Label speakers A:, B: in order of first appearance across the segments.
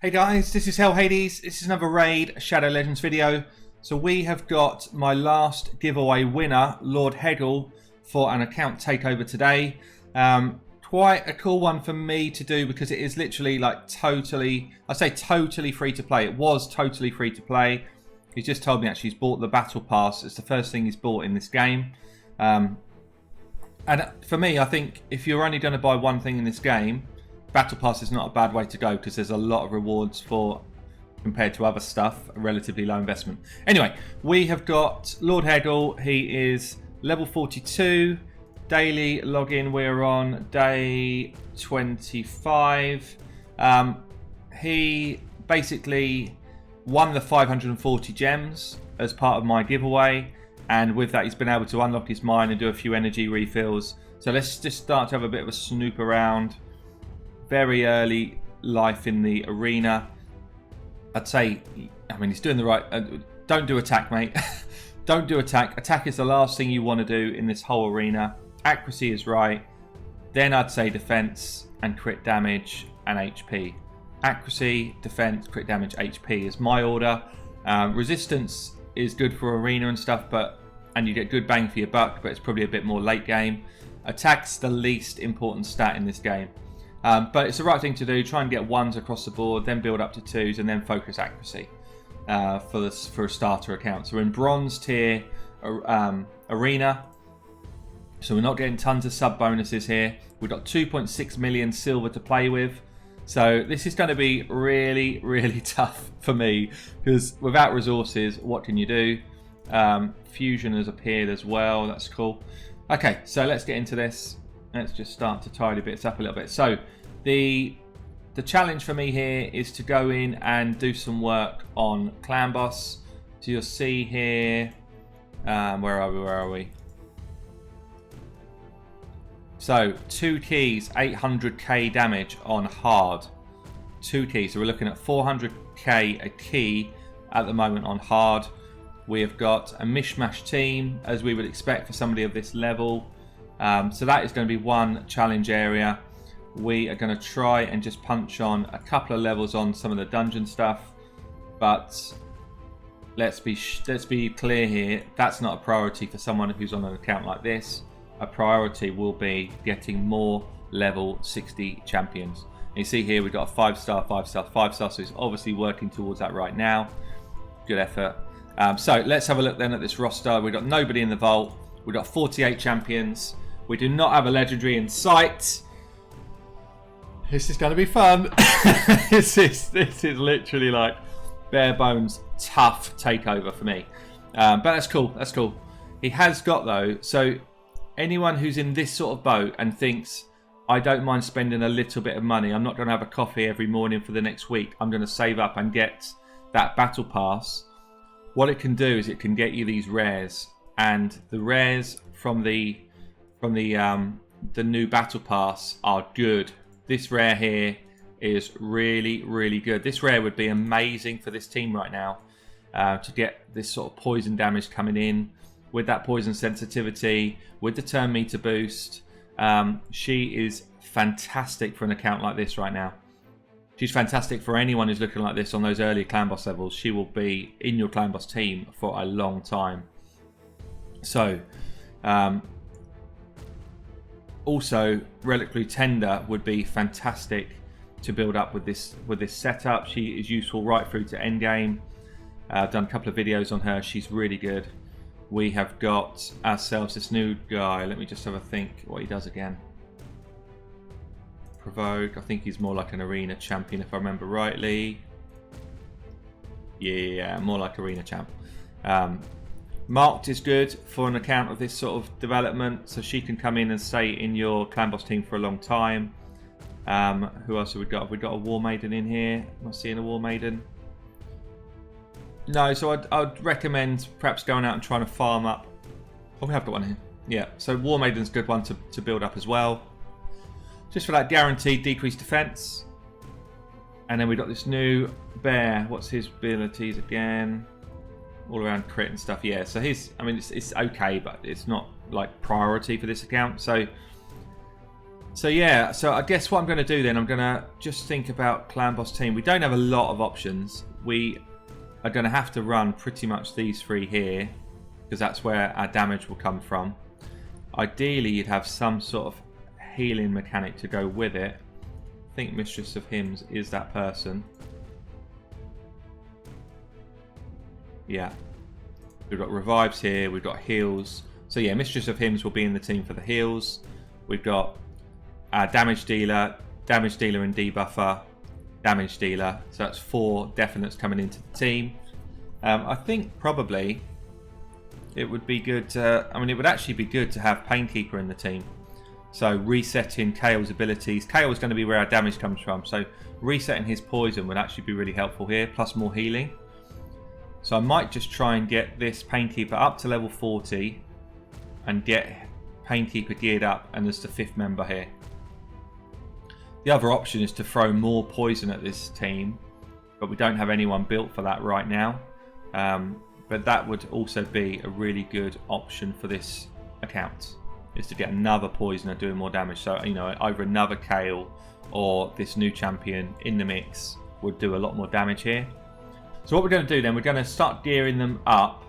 A: Hey guys, this is Hell Hades. This is another Raid Shadow Legends video. So we have got my last giveaway winner, Lord Hegel, for an account takeover today. Quite a cool one for me to do because it is literally like totally free to play. It was totally free to play. He's just told me actually he's bought the Battle Pass. It's the first thing he's bought in this game. And for me, I think if you're only going to buy one thing in this game, Battle Pass is not a bad way to go because there's a lot of rewards for, compared to other stuff, a relatively low investment. Anyway, we have got Lord Hegel. He is level 42. Daily login, we're on day 25. He basically won the 540 gems as part of my giveaway. And with that, he's been able to unlock his mine and do a few energy refills. So let's just start to have a bit of a snoop around. Very early life in the arena. I'd say, I mean, he's doing the right... don't do attack, mate. Don't do attack. Attack is the last thing you want to do in this whole arena. Accuracy is right. Then I'd say defense and crit damage and HP. Accuracy, defense, crit damage, HP is my order. Resistance is good for arena and stuff, and you get good bang for your buck, but it's probably a bit more late game. Attack's the least important stat in this game. But it's the right thing to do. Try and get ones across the board, then build up to twos, and then focus accuracy for a starter account. So we're in bronze tier arena. So we're not getting tons of sub bonuses here. We've got 2.6 million silver to play with. So this is going to be really, really tough for me because without resources, what can you do? Fusion has appeared as well. That's cool. Okay, so let's get into this. Let's just start to tidy bits up a little bit. So the challenge for me here is to go in and do some work on CLANBOSS. So you'll see here, where are we? So 2 keys, 800k damage on hard. 2 keys. So we're looking at 400k a key at the moment on hard. We have got a mishmash team, as we would expect for somebody of this level. So that is going to be one challenge area. We are going to try and just punch on a couple of levels on some of the dungeon stuff. But let's be clear here. That's not a priority for someone who's on an account like this. A priority will be getting more level 60 champions. And you see here we've got a 5-star, 5-star, 5-star, so he's obviously working towards that right now. Good effort. So let's have a look then at this roster. We've got nobody in the vault. We've got 48 champions. We do not have a legendary in sight. This is going to be fun. This is literally like bare bones tough takeover for me. But that's cool. That's cool. He has got though, so anyone who's in this sort of boat and thinks, I don't mind spending a little bit of money, I'm not going to have a coffee every morning for the next week, I'm going to save up and get that battle pass. What it can do is it can get you these rares, and the rares from the new battle pass are good. This rare here is really, really good. This rare would be amazing for this team right now, to get this sort of poison damage coming in. With that poison sensitivity, with the turn meter boost, she is fantastic for an account like this right now. She's fantastic for anyone who's looking like this on those early CLANBOSS levels. She will be in your CLANBOSS team for a long time. So, also, Reliquary Tender would be fantastic to build up with this setup. She is useful right through to endgame. I've done a couple of videos on her. She's really good. We have got ourselves this new guy. Let me just have a think what he does again. Provoke. I think he's more like an arena champion if I remember rightly. Yeah, more like arena champ. Marked is good for an account of this sort of development, so she can come in and stay in your CLANBOSS team for a long time. Who else have we got? Have we got a War Maiden in here? Am I seeing a War Maiden? No, so I'd recommend perhaps going out and trying to farm up. Oh, we have got one here. Yeah, so War Maiden's a good one to build up as well. Just for that guaranteed decreased defense. And then we've got this new bear. What's his abilities again? All around crit and stuff. Yeah, so I mean, it's okay, but it's not like priority for this account. So So yeah, so I guess what I'm going to do then, I'm going to just think about CLANBOSS team. We don't have a lot of options. We are going to have to run pretty much these three here, because that's where our damage will come from. Ideally, you'd have some sort of healing mechanic to go with it. I think Mistress of Hymns is that person. Yeah. We've got revives here, we've got heals. So yeah, Mistress of Hymns will be in the team for the heals. We've got our damage dealer and debuffer, damage dealer. So that's 4 definites coming into the team. I think probably it would be good to, I mean, it would actually be good to have Painkeeper in the team. So resetting Kale's abilities. Kale is going to be where our damage comes from. So resetting his poison would actually be really helpful here, plus more healing. So I might just try and get this Painkeeper up to level 40 and get Painkeeper geared up and as the 5th member here. The other option is to throw more poison at this team, but we don't have anyone built for that right now. But that would also be a really good option for this account, is to get another poisoner doing more damage. So, you know, either another Kale or this new champion in the mix would do a lot more damage here. So what we're going to do then, we're going to start gearing them up.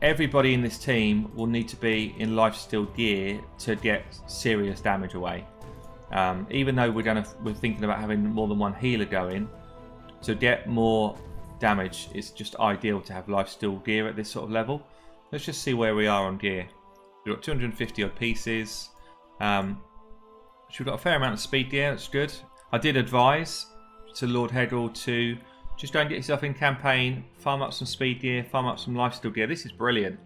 A: Everybody in this team will need to be in lifesteal gear to get serious damage away. Even though we're thinking about having more than one healer going, to get more damage, it's just ideal to have lifesteal gear at this sort of level. Let's just see where we are on gear. We've got 250 odd pieces. So we've got a fair amount of speed gear, that's good. I did advise to Lord Hegel to just go and get yourself in campaign, farm up some speed gear, farm up some lifesteal gear. This is brilliant.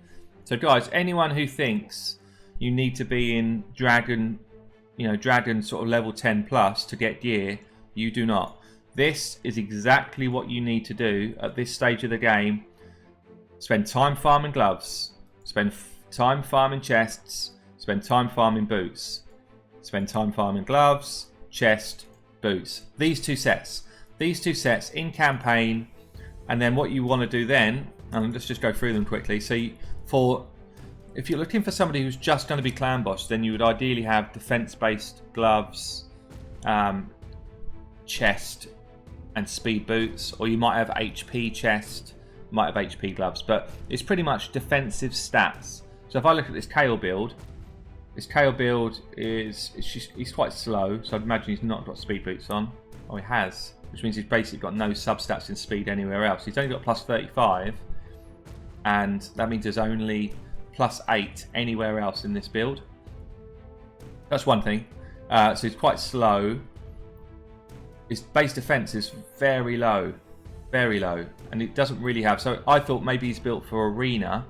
A: So guys, anyone who thinks you need to be in Dragon, Dragon sort of level 10 plus to get gear, you do not. This is exactly what you need to do at this stage of the game. Spend time farming gloves, spend time farming chests, spend time farming boots, spend time farming gloves, chest, boots. These two sets in campaign, and then what you want to do then, and let's just go through them quickly. So if you're looking for somebody who's just going to be CLANBOSS, then you would ideally have defense-based gloves, chest, and speed boots, or you might have HP chest, might have HP gloves, but it's pretty much defensive stats. So if I look at this Kale build, he's quite slow, so I'd imagine he's not got speed boots on. Oh, he has, which means he's basically got no substats in speed anywhere else. He's only got plus 35, and that means there's only plus 8 anywhere else in this build. That's one thing. So he's quite slow. His base defense is very low, and it doesn't really have. So I thought maybe he's built for arena,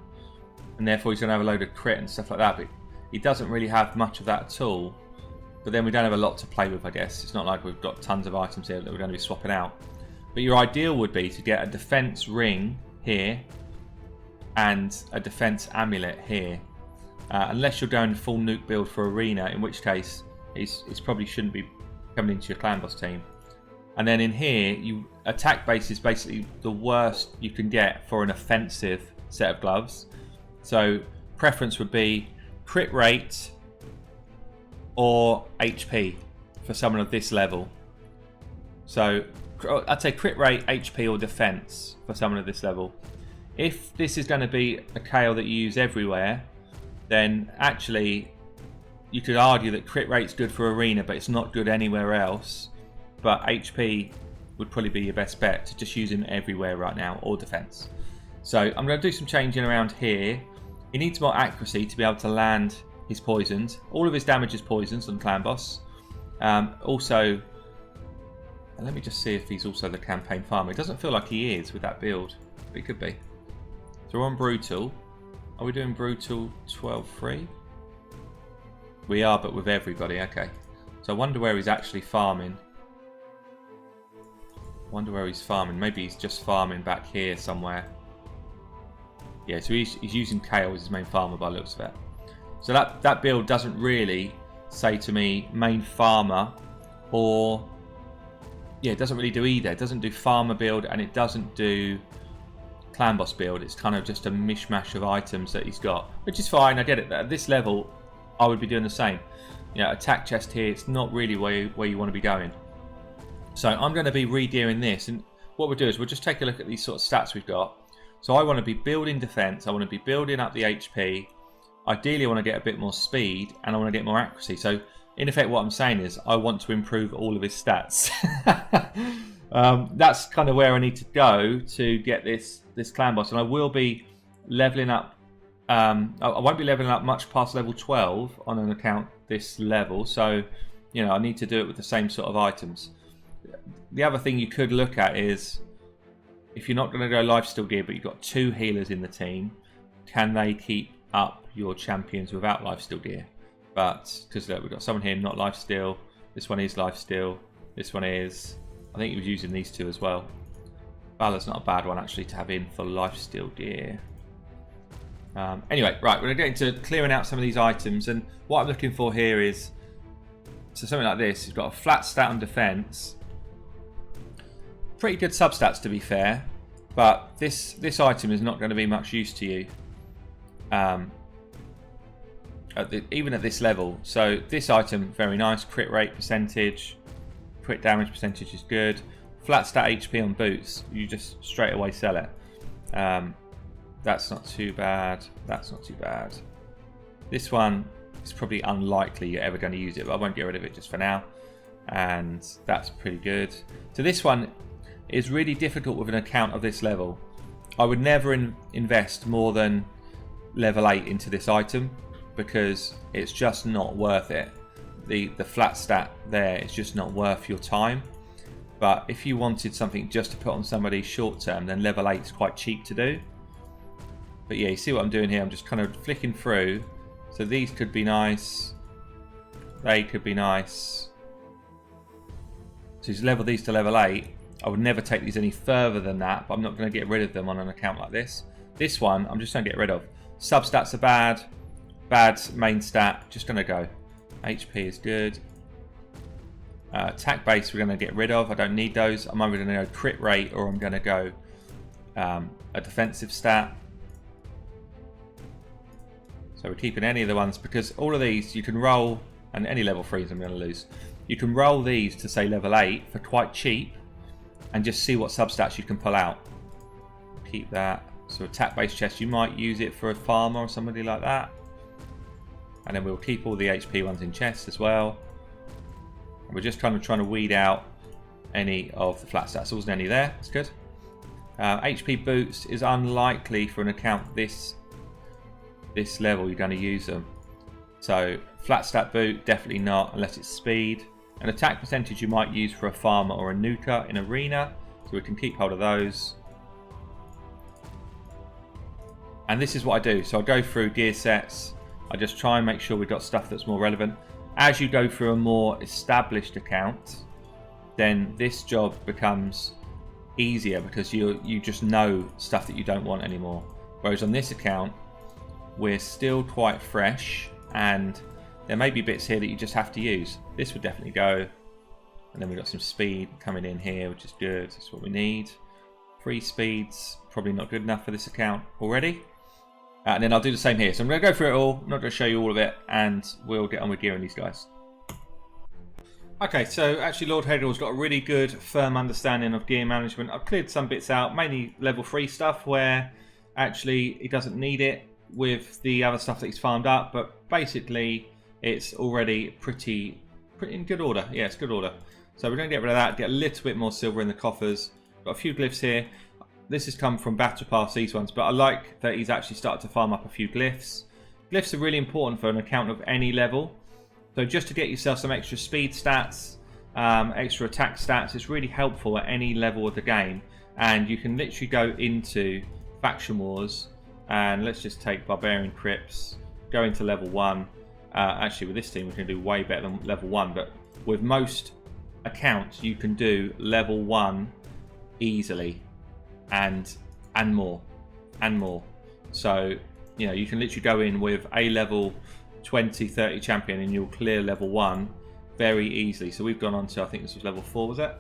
A: and therefore he's going to have a load of crit and stuff like that. But he doesn't really have much of that at all. But then we don't have a lot to play with, I guess. It's not like we've got tons of items here that we're going to be swapping out. But your ideal would be to get a defense ring here and a defense amulet here. Unless you're going full nuke build for arena, in which case it's probably shouldn't be coming into your CLANBOSS team. And then in here, attack base is basically the worst you can get for an offensive set of gloves. So preference would be crit rate or HP for someone of this level. So I'd say crit rate, HP or defense for someone of this level. If this is going to be a Kale that you use everywhere, then actually you could argue that crit rate's good for arena, but it's not good anywhere else. But HP would probably be your best bet to just use him everywhere right now, or defense. So I'm going to do some changing around here. He needs more accuracy to be able to land his poisons. All of his damage is poisons on CLANBOSS. Also, let me just see if he's also the campaign farmer. It doesn't feel like he is with that build, but he could be. So we're on Brutal. Are we doing Brutal 12-3? We are, but with everybody. Okay. So I wonder where he's actually farming. Maybe he's just farming back here somewhere. Yeah, so he's using Kale as his main farmer by the looks of it. So that build doesn't really say to me main farmer, or yeah, it doesn't really do either. It doesn't do farmer build, and it doesn't do CLANBOSS build. It's kind of just a mishmash of items that he's got, which is fine. I get it. At this level, I would be doing the same. You know, attack chest here, it's not really where you want to be going. So I'm going to be re-gearing this, and what we'll do is we'll just take a look at these sort of stats we've got. So I want to be building defense, I want to be building up the HP, ideally I want to get a bit more speed, and I want to get more accuracy. So in effect what I'm saying is I want to improve all of his stats. That's kind of where I need to go to get this clan boss, and I will be leveling up. I won't be leveling up much past level 12 on an account this level, so you know I need to do it with the same sort of items. The other thing you could look at is, if you're not going to go lifesteal gear but you've got 2 healers in the team, can they keep up your champions without lifesteal gear? But because look, we've got someone here not lifesteal, this one is lifesteal, this one is, I think he was using these 2 as well. Valor's not a bad one actually to have in for lifesteal gear. Anyway, right, we're going to get into clearing out some of these items, and what I'm looking for here is, so something like this, you've got a flat stat on defense, pretty good substats to be fair, but this item is not going to be much use to you even at this level. So this item, very nice, crit rate percentage, crit damage percentage is good, flat stat HP on boots, you just straight away sell it. That's not too bad, that's not too bad. This one is probably unlikely you're ever going to use it, but I won't get rid of it just for now, and that's pretty good. So this one is really difficult with an account of this level. I would never invest more than level 8 into this item because it's just not worth it. The flat stat there is just not worth your time. But if you wanted something just to put on somebody short term, then level 8 is quite cheap to do. But yeah, you see what I'm doing here, I'm just kind of flicking through. So these could be nice, they could be nice. So just level these to level 8. I would never take these any further than that, but I'm not going to get rid of them on an account like this. This one, I'm just going to get rid of. Substats are bad. Bad main stat, just going to go. HP is good. Attack base we're going to get rid of. I don't need those. I'm either going to go crit rate or I'm going to go a defensive stat. So we're keeping any of the ones, because all of these you can roll, and any level 3s I'm going to lose. You can roll these to say level 8 for quite cheap and just see what substats you can pull out. Keep that. So attack based chest, you might use it for a farmer or somebody like that. And then we'll keep all the HP ones in chest as well. And we're just kind of trying to weed out any of the flat stats. There wasn't any there, that's good. HP boots is unlikely for an account this level you're going to use them. So flat stat boot, definitely not unless it's speed. An attack percentage you might use for a farmer or a nuker in arena, so we can keep hold of those. And this is what I do. So I go through gear sets, I just try and make sure we've got stuff that's more relevant. As you go through a more established account, then this job becomes easier because you just know stuff that you don't want anymore. Whereas on this account, we're still quite fresh and there may be bits here that you just have to use. This would definitely go. And then we've got some speed coming in here, which is good. That's what we need. 3 speeds, probably not good enough for this account already. And then I'll do the same here. So I'm going to go through it all. I'm not going to show you all of it, and we'll get on with gearing these guys. Okay, so actually Lord Hegel's got a really good, firm understanding of gear management. I've cleared some bits out, mainly level 3 stuff where actually he doesn't need it with the other stuff that he's farmed up, but basically it's already pretty in good order. Yeah, it's good order. So we're going to get rid of that, get a little bit more silver in the coffers. Got a few glyphs here. This has come from Battle Pass, these ones, but I like that he's actually started to farm up a few glyphs. Glyphs are really important for an account of any level. So just to get yourself some extra speed stats, extra attack stats, it's really helpful at any level of the game. And you can literally go into Faction Wars, and let's just take Barbarian Crypts, go into level 1. Actually with this team we can do way better than level 1, but with most accounts you can do level 1 easily. And more. So, you know, you can literally go in with a level 20, 30 champion and you'll clear level 1 very easily. So we've gone on to, I think this was level 4, was it?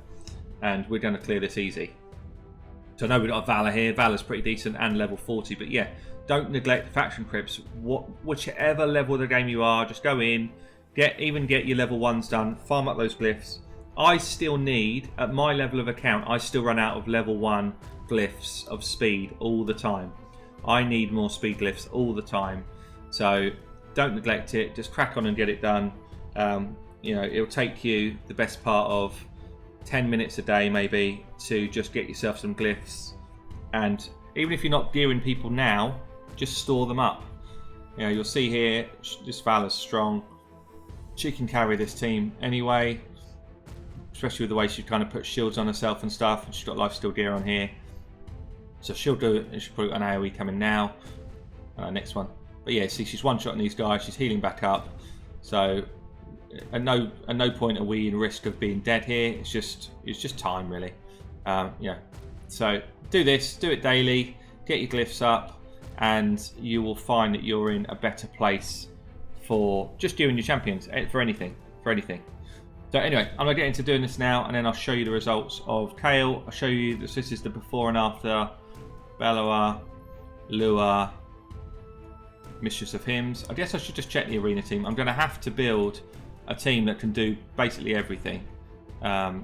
A: And we're going to clear this easy. So I know we've got a Valor here. Valor's pretty decent and level 40. But yeah, don't neglect the faction crypts. Whichever level of the game you are, just go in, get your level 1s done, farm up those glyphs. I still need, at my level of account, I still run out of level 1 glyphs of speed all the time. I need more speed glyphs all the time. So don't neglect it. Just crack on and get it done. You know, it'll take you the best part of 10 minutes a day maybe to just get yourself some glyphs, and even if you're not gearing people now, just store them up. You know, you'll see here this Valor's strong. She can carry this team anyway, especially with the way she kind of puts shields on herself and stuff, and she's got lifesteal gear on here, so she'll do it. And she'll put an AoE coming now. Next one. But yeah, see, she's one-shotting these guys, she's healing back up, so at no point are we in risk of being dead here. It's just time, really. Yeah. So do this, do it daily, get your glyphs up, and you will find that you're in a better place for just you and your champions, for anything. So anyway, I'm gonna get into doing this now, and then I'll show you the results of Kayle. I'll show you this is the before and after. Bellower, Lua, Mistress of Hymns. I guess I should just check the arena team. I'm going to have to build a team that can do basically everything.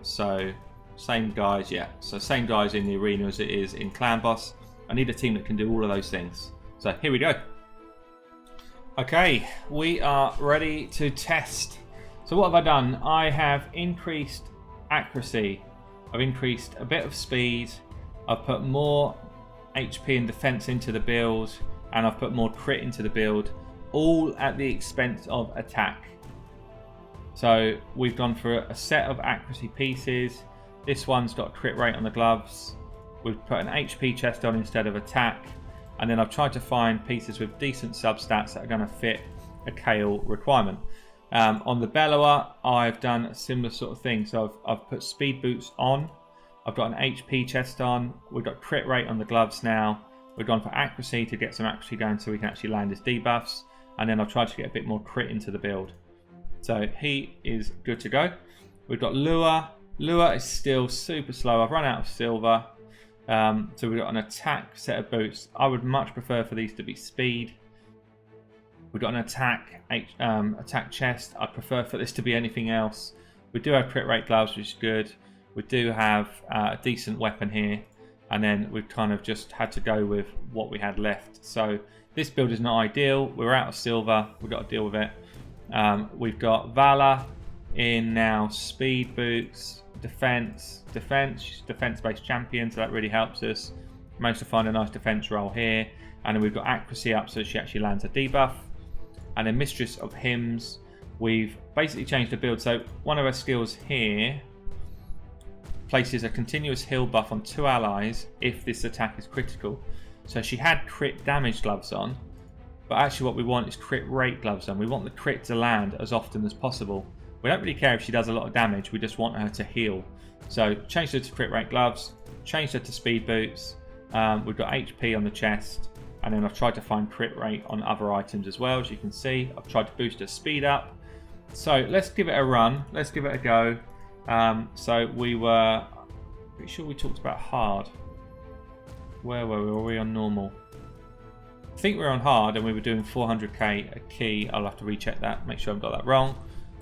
A: So same guys, yeah. So same guys in the arena as it is in CLANBOSS. I need a team that can do all of those things. So here we go. Okay, we are ready to test. So what have I done? I have increased accuracy. I've increased a bit of speed. I've put more HP and defense into the build, and I've put more crit into the build, all at the expense of attack. So we've gone for a set of accuracy pieces. This one's got a crit rate on the gloves. We've put an HP chest on instead of attack, and then I've tried to find pieces with decent substats that are going to fit a Kayle requirement. On the Bellower, I've done a similar sort of thing. So I've put speed boots on. I've got an HP chest on. We've got crit rate on the gloves now. We've gone for accuracy to get some accuracy going so we can actually land his debuffs. And then I've tried to get a bit more crit into the build. So he is good to go. We've got Lua. Lua is still super slow. I've run out of silver. So we've got an attack set of boots. I would much prefer for these to be speed. We've got an attack chest. I prefer for this to be anything else. We do have crit rate gloves, which is good. We do have a decent weapon here. And then we've kind of just had to go with what we had left. So this build is not ideal. We're out of silver. We've got to deal with it. We've got Valor in now, speed boots, defense-based champion, so that really helps us. Managed to find a nice defense roll here. And then we've got accuracy up so she actually lands a debuff. And then Mistress of Hymns, we've basically changed the build. So one of our skills here places a continuous heal buff on 2 allies if this attack is critical. So she had crit damage gloves on, but actually what we want is crit rate gloves on. We want the crit to land as often as possible. We don't really care if she does a lot of damage, we just want her to heal. So changed her to crit rate gloves, changed her to speed boots. We've got HP on the chest, and then I've tried to find crit rate on other items as well. As you can see, I've tried to boost her speed up. So let's give it a run, let's give it a go. So we were pretty sure we talked about hard. Where were we? Were we on normal? I think we were on hard and we were doing 400k a key. I'll have to recheck that, make sure I've got that wrong.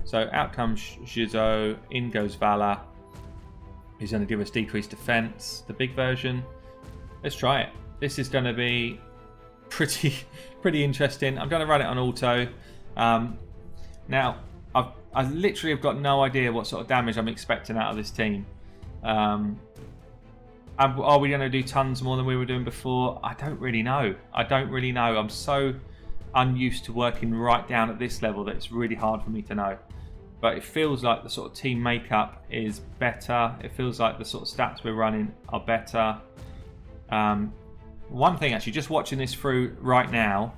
A: So out comes Jizo, in goes Valor. He's going to give us decreased defense, the big version. Let's try it. This is going to be pretty interesting. I'm going to run it on auto. Now, I literally have got no idea what sort of damage I'm expecting out of this team. Are we going to do tons more than we were doing before? I don't really know. I'm so unused to working right down at this level that it's really hard for me to know. But it feels like the sort of team makeup is better. It feels like the sort of stats we're running are better. One thing actually, just watching this through right now,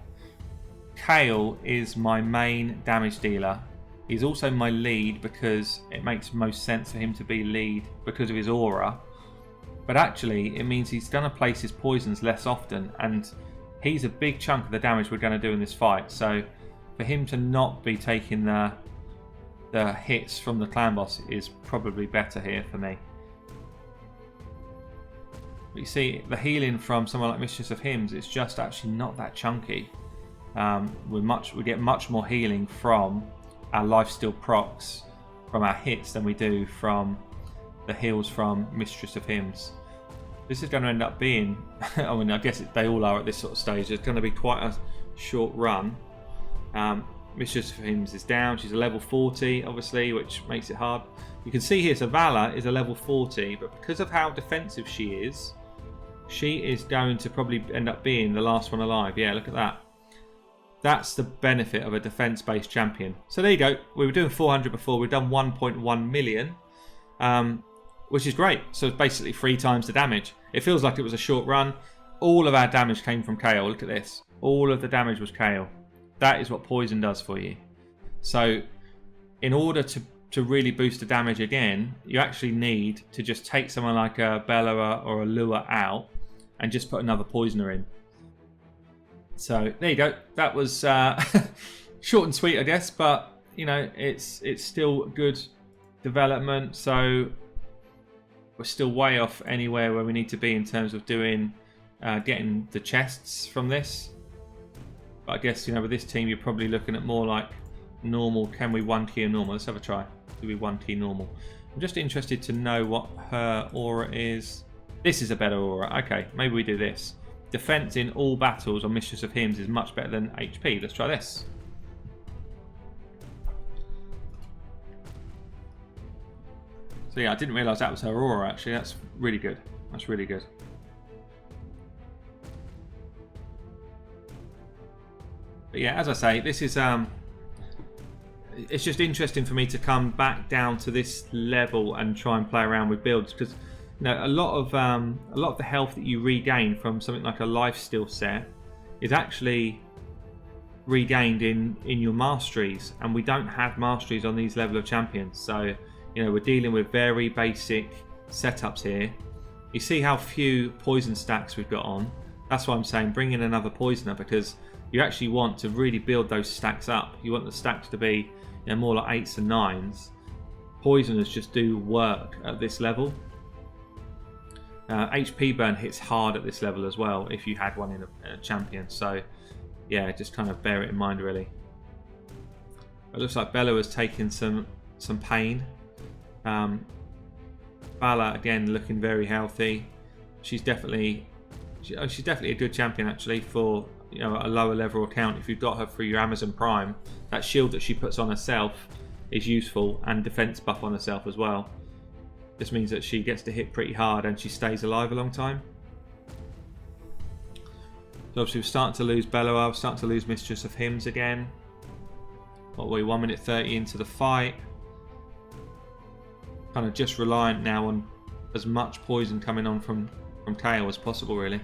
A: Kayle is my main damage dealer. He's also my lead because it makes most sense for him to be lead because of his aura. But actually, it means he's going to place his poisons less often, and he's a big chunk of the damage we're going to do in this fight. So for him to not be taking the hits from the clan boss is probably better here for me. But you see, the healing from someone like Mistress of Hymns, it's just actually not that chunky. We get much more healing from our lifesteal procs, from our hits, than we do from the heals from Mistress of Hymns. This is going to end up being, I mean, I guess they all are at this sort of stage. It's going to be quite a short run. Mistress of Hymns is down. She's a level 40, obviously, which makes it hard. You can see here, so Valor is a level 40, but because of how defensive she is going to probably end up being the last one alive. Yeah, look at that. That's the benefit of a defense-based champion. So there you go. We were doing 400 before. We've done 1.1 million, which is great. So it's basically 3 times the damage. It feels like it was a short run. All of our damage came from KO. Look at this. All of the damage was KO. That is what poison does for you. So in order to really boost the damage again, you actually need to just take someone like a Bellower or a Lure out and just put another poisoner in. So there you go. That was short and sweet, I guess, but you know, it's still good development. So we're still way off anywhere where we need to be in terms of doing getting the chests from this. But I guess, you know, with this team, you're probably looking at more like normal. Can we 1 key a normal? Let's have a try. Do we 1 key normal? I'm just interested to know what her aura is. This is a better aura. Okay, maybe we do this. Defense in all battles on Mistress of Hymns is much better than HP. Let's try this. So yeah, I didn't realise that was her aura actually. That's really good. That's really good. But yeah, as I say, this is it's just interesting for me to come back down to this level and try and play around with builds, because you know, a lot of the health that you regain from something like a lifesteal set is actually regained in your masteries, and we don't have masteries on these level of champions. So you know, we're dealing with very basic setups here. You see how few poison stacks we've got on. That's why I'm saying bring in another poisoner, because you actually want to really build those stacks up. You want the stacks to be, you know, more like 8s and 9s. Poisoners just do work at this level. HP burn hits hard at this level as well if you had one in a champion. So yeah, just kind of bear it in mind really. It looks like Bella has taken some pain. Bala again looking very healthy. She's definitely a good champion actually for, you know, a lower level account. If you've got her through your Amazon Prime, that shield that she puts on herself is useful, and defense buff on herself as well. This means that she gets to hit pretty hard and she stays alive a long time. So obviously we're starting to lose Bellower, we're starting to lose Mistress of Hymns again. What are we, 1 minute 30 into the fight. Kind of just reliant now on as much poison coming on from KO as possible really.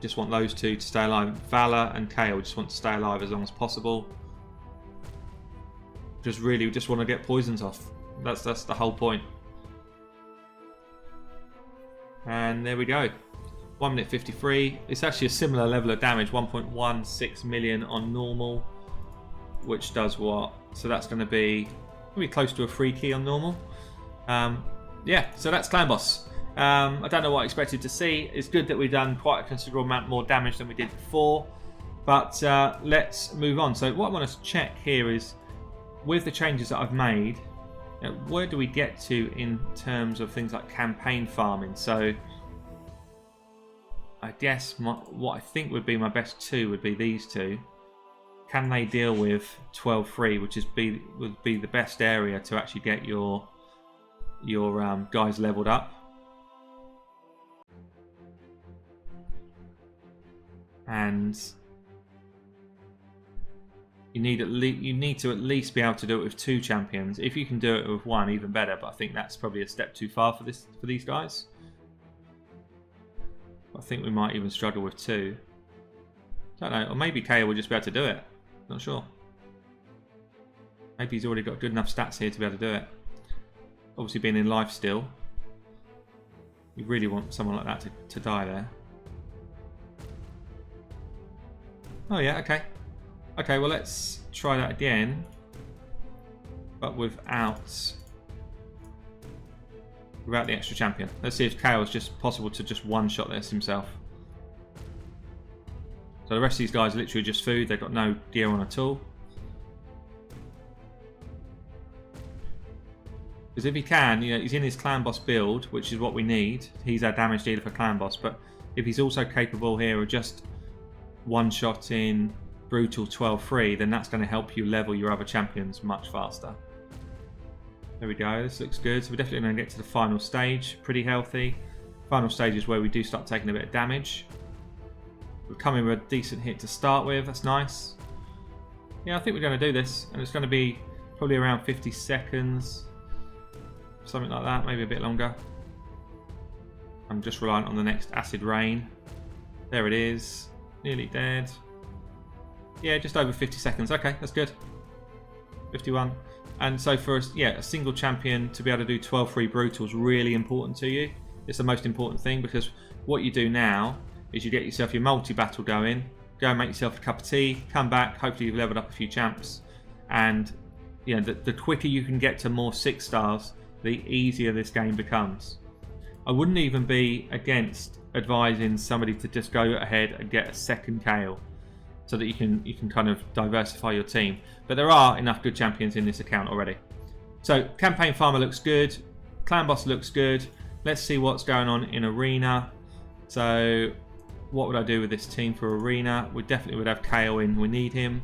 A: Just want those two to stay alive. Valor and KO just want to stay alive as long as possible. Just really just want to get poisons off. That's the whole point. And there we go. 1 minute 53. It's actually a similar level of damage. 1.16 million on normal. Which does what? So that's going to be maybe close to a 3 key on normal. Yeah, so that's CLANBOSS. I don't know what I expected to see. It's good that we've done quite a considerable amount more damage than we did before. But let's move on. So what I want to check here is, with the changes that I've made, where do we get to in terms of things like campaign farming? So I guess what I think would be my best 2 would be these 2. Can they deal with 12-3, which would be the best area to actually get your guys leveled up? And you need to at least be able to do it with 2 champions. If you can do it with 1, even better. But I think that's probably a step too far for these guys. I think we might even struggle with 2. Don't know, or maybe KO will just be able to do it. Not sure. Maybe he's already got good enough stats here to be able to do it. Obviously, being in life still, you really want someone like that to die there. Oh yeah, okay. Okay, well let's try that again, but without without the extra champion. Let's see if KO is just possible to just one-shot this himself. So the rest of these guys are literally just food. They've got no gear on at all. Because if he can, you know, he's in his CLANBOSS build, which is what we need. He's our damage dealer for CLANBOSS. But if he's also capable here of just one-shotting Brutal 12-3, then that's going to help you level your other champions much faster. There we go. This looks good. So we're definitely going to get to the final stage. Pretty healthy. Final stage is where we do start taking a bit of damage. We're coming with a decent hit to start with. That's nice. Yeah, I think we're going to do this. And it's going to be probably around 50 seconds. Something like that. Maybe a bit longer. I'm just reliant on the next acid rain. There it is. Nearly dead. Yeah, just over 50 seconds. Okay, that's good. 51. And so for a single champion to be able to do 12-3 brutal is really important to you. It's the most important thing, because what you do now is you get yourself your multi-battle going, go and make yourself a cup of tea, come back, hopefully you've leveled up a few champs, and you know, the quicker you can get to more 6 stars, the easier this game becomes. I wouldn't even be against advising somebody to just go ahead and get a second Kale, so that you can kind of diversify your team. But there are enough good champions in this account already. So Campaign Farmer looks good, CLANBOSS looks good. Let's see what's going on in Arena. So what would I do with this team for Arena? We definitely would have Kale in, we need him.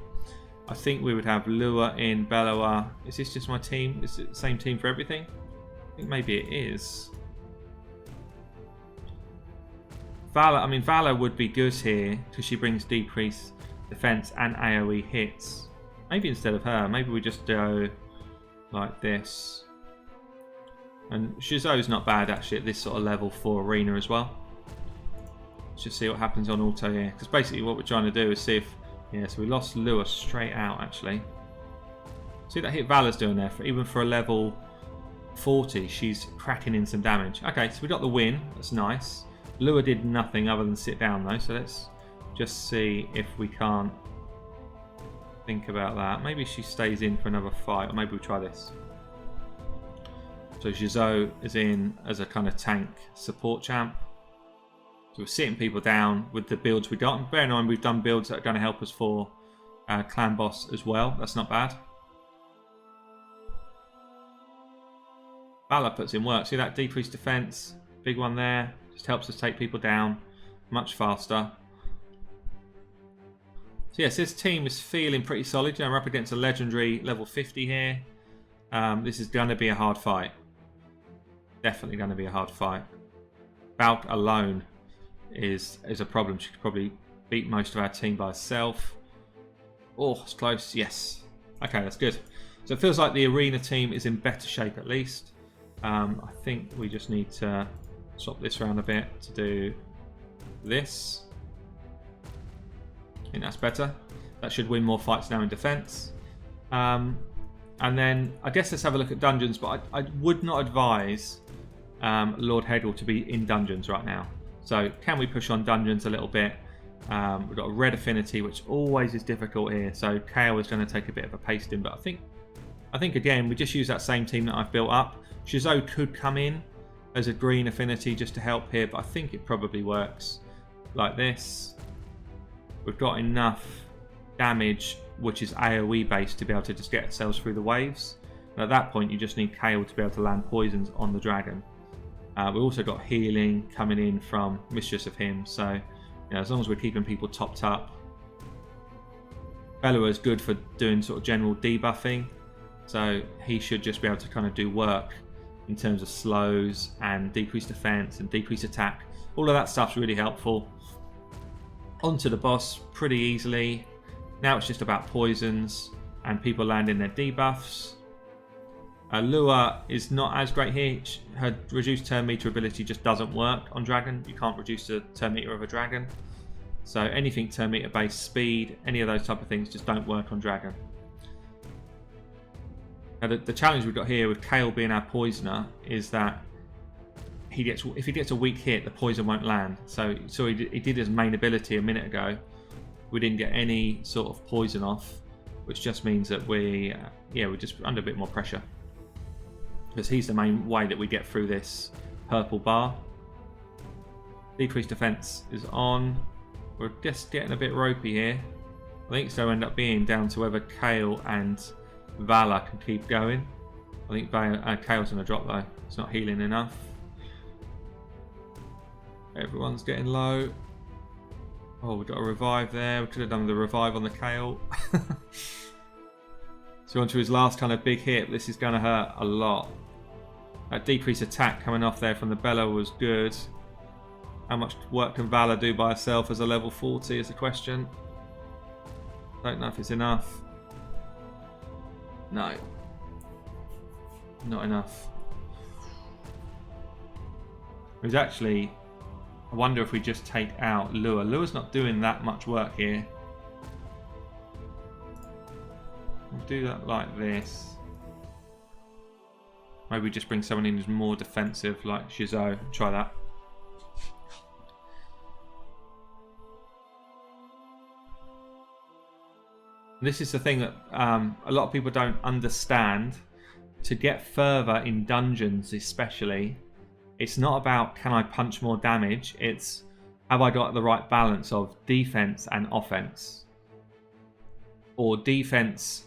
A: I think we would have Lua in, Bellowa. Is this just my team? Is it the same team for everything? I think maybe it is. Valor would be good here because she brings decreased defense and AoE hits. Maybe instead of her, maybe we just go like this. And Shizo's not bad actually at this sort of level for Arena as well. Let's just see what happens on auto here, because basically what we're trying to do is see if, yeah, so we lost Lua straight out actually. See that hit Valor's doing there, even for a level 40, she's cracking in some damage. Okay, so we got the win, that's nice. Lua did nothing other than sit down though, so let's just see if we can't think about that. Maybe she stays in for another fight, or maybe we try this. So Shizo is in as a kind of tank support champ. So we're sitting people down with the builds we got. And bear in mind, we've done builds that are going to help us for CLANBOSS as well. That's not bad. Valor puts in work. See that decreased defense? Big one there. Just helps us take people down much faster. So yes, this team is feeling pretty solid. You know, we're up against a legendary level 50 here. This is going to be a hard fight. Definitely going to be a hard fight. Valk alone is a problem. She could probably beat most of our team by herself. Oh, it's close. Yes. Okay, that's good. So it feels like the Arena team is in better shape at least. I think we just need to swap this around a bit to do this. I think that's better. That should win more fights now in defense. And then I guess let's have a look at dungeons, but I would not advise Lord Hegel to be in dungeons right now. So can we push on dungeons a little bit? We've got a red affinity, which always is difficult here. So KO is going to take a bit of a pasting, but I think again we just use that same team that I've built up. Shizo could come in as a green affinity just to help here, but I think it probably works like this. We've got enough damage, which is AoE based, to be able to just get ourselves through the waves. And at that point, you just need Kale to be able to land poisons on the dragon. We've also got healing coming in from Mistress of Him, so you know, as long as we're keeping people topped up. Bellowa is good for doing sort of general debuffing, so he should just be able to kind of do work in terms of slows and decreased defense and decreased attack. All of that stuff's really helpful. Onto the boss pretty easily. Now it's just about poisons and people landing their debuffs. Lua is not as great here. Her reduced turn meter ability just doesn't work on dragon. You can't reduce the turn meter of a dragon. So anything turn meter based, speed, any of those type of things just don't work on dragon. Now the challenge we've got here with Kale being our poisoner is that if he gets a weak hit, the poison won't land. So he did his main ability a minute ago. We didn't get any sort of poison off, which just means that we're just under a bit more pressure. because he's the main way that we get through this purple bar. Decreased defense is on. We're just getting a bit ropey here. I think it's going to end up being down to whether Kale and Valor can keep going. I think Kale's going to drop though. It's not healing enough. Everyone's getting low. Oh, we've got a revive there. We could have done the revive on the Kale. So onto his last kind of big hit. This is going to hurt a lot. That decreased attack coming off there from the Bella was good. How much work can Valor do by herself as a level 40 is the question. Don't know if it's enough. No. Not enough. There's actually... I wonder if we just take out Lure. Lure's not doing that much work here. We'll do that like this. Maybe we just bring someone in who's more defensive like Shizo. Try that. This is the thing that a lot of people don't understand. To get further in dungeons especially, it's not about can I punch more damage, it's have I got the right balance of defense and offense. Or defense,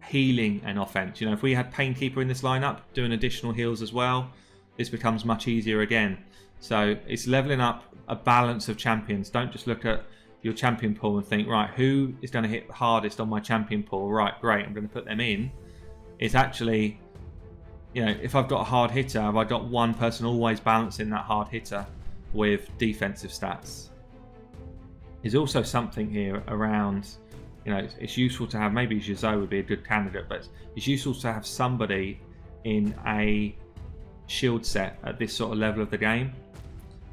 A: healing and offense. You know, if we had Painkeeper in this lineup doing additional heals as well, this becomes much easier again. So it's leveling up a balance of champions. Don't just look at your champion pool and think, right, who is going to hit the hardest on my champion pool? Right, great, I'm going to put them in. It's actually, you know, if I've got a hard hitter, have I got one person always balancing that hard hitter with defensive stats? There's also something here around, you know, it's useful to have, maybe Jizo would be a good candidate, but it's useful to have somebody in a shield set at this sort of level of the game,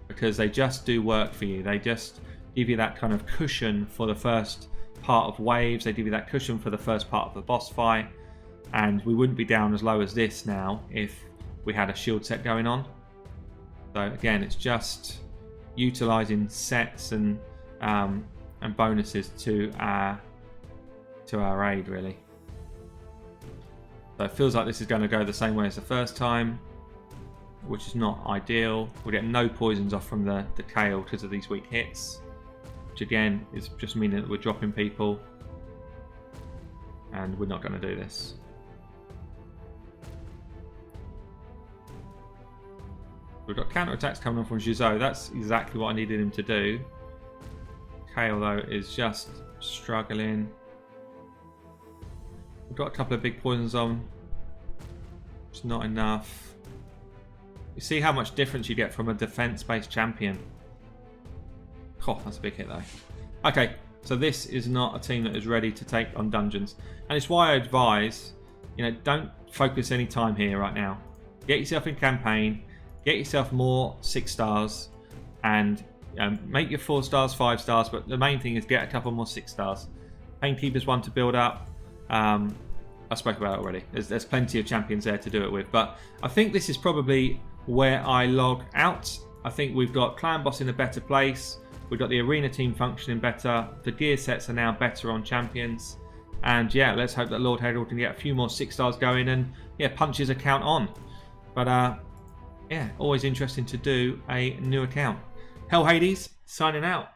A: because they just do work for you. They just give you that kind of cushion for the first part of waves. They give you that cushion for the first part of the boss fight. And we wouldn't be down as low as this now if we had a shield set going on. So again, it's just utilising sets and bonuses to our aid really. So it feels like this is going to go the same way as the first time, which is not ideal. We get no poisons off from the Kale because of these weak hits, which again is just meaning that we're dropping people, and we're not going to do this. We've got counter-attacks coming on from Jizo. That's exactly what I needed him to do. Kale, though, is just struggling. We've got a couple of big poisons on. It's not enough. You see how much difference you get from a defense-based champion. Oh, that's a big hit, though. Okay, so this is not a team that is ready to take on dungeons. And it's why I advise, you know, don't focus any time here right now. Get yourself in campaign. Get yourself more 6 stars and make your 4 stars 5 stars, but the main thing is get a couple more 6 stars. Painkeeper's one to build up. I spoke about it already. There's plenty of champions there to do it with, but I think this is probably where I log out. I think we've got CLANBOSS in a better place. We've got the arena team functioning better. The gear sets are now better on champions. And yeah, let's hope that Lord Herald can get a few more 6 stars going and yeah, punch his account on. But yeah, always interesting to do a new account. Hell Hades, signing out.